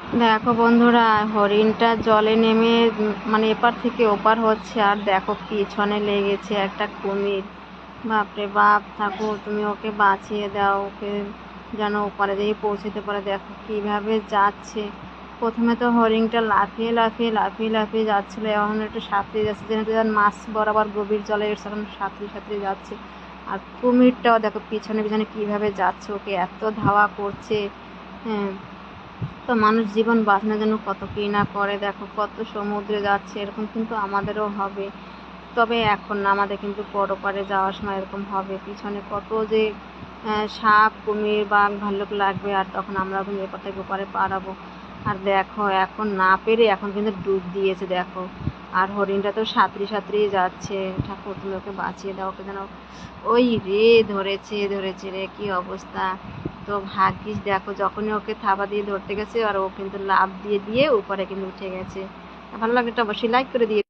দেখো বন্ধুরা, হরিণটা জলে নেমে মানে এপার থেকে ওপার হচ্ছে, আর দেখো পিছনে লেগেছে একটা কুমির। বাপরে বাপ, ঠাকুর তুমি ওকে বাঁচিয়ে দাও, ওকে যেন ওপারে দিয়ে পৌঁছতে পারে। দেখো কিভাবে যাচ্ছে। প্রথমে তো হরিণটা লাফিয়ে লাফিয়ে লাফিয়ে লাফিয়ে যাচ্ছিল, এখন একটু সাঁতরিয়ে যাচ্ছে, যেহেতু মাছ বরাবর গভীর জলে এখন সাঁতরিয়ে সাঁতরিয়ে যাচ্ছে। আর কুমিরটাও দেখো পিছনে পিছনে কিভাবে যাচ্ছে, ওকে এত ধাওয়া করছে। হ্যাঁ, তো মানুষ জীবন বাঁচানোর জন্য কত কী না করে। দেখো কত সমুদ্রে যাচ্ছে, এরকম কিন্তু আমাদেরও হবে। তবে এখন না, আমাদের কিন্তু পরপারে যাওয়ার সময় এরকম হবে, পিছনে কত যে সাপ কুমির বাঘ ভাল্লুক লাগবে, আর তখন আমরা কিন্তু এপার থেকে ওপারে পারাবো। আর দেখো এখন না পেরে এখন কিন্তু ডুব দিয়েছে দেখো। আর হরিণটা তো সাঁতরিয়ে সাঁতরিয়ে যাচ্ছে। ঠাকুর তুমি ওকে বাঁচিয়ে দাও, ওকে যেন ওই রে ধরেছে ধরেছে রে, কি অবস্থা। তো ভাগ্যিস দেখো, যখনই ওকে থাবা দিয়ে ধরতে গেছে আর ও কিন্তু লাফ দিয়ে দিয়ে উপরে কিন্তু উঠে গেছে। ভালো লাগলে তো অবশ্যই লাইক করে দিয়ে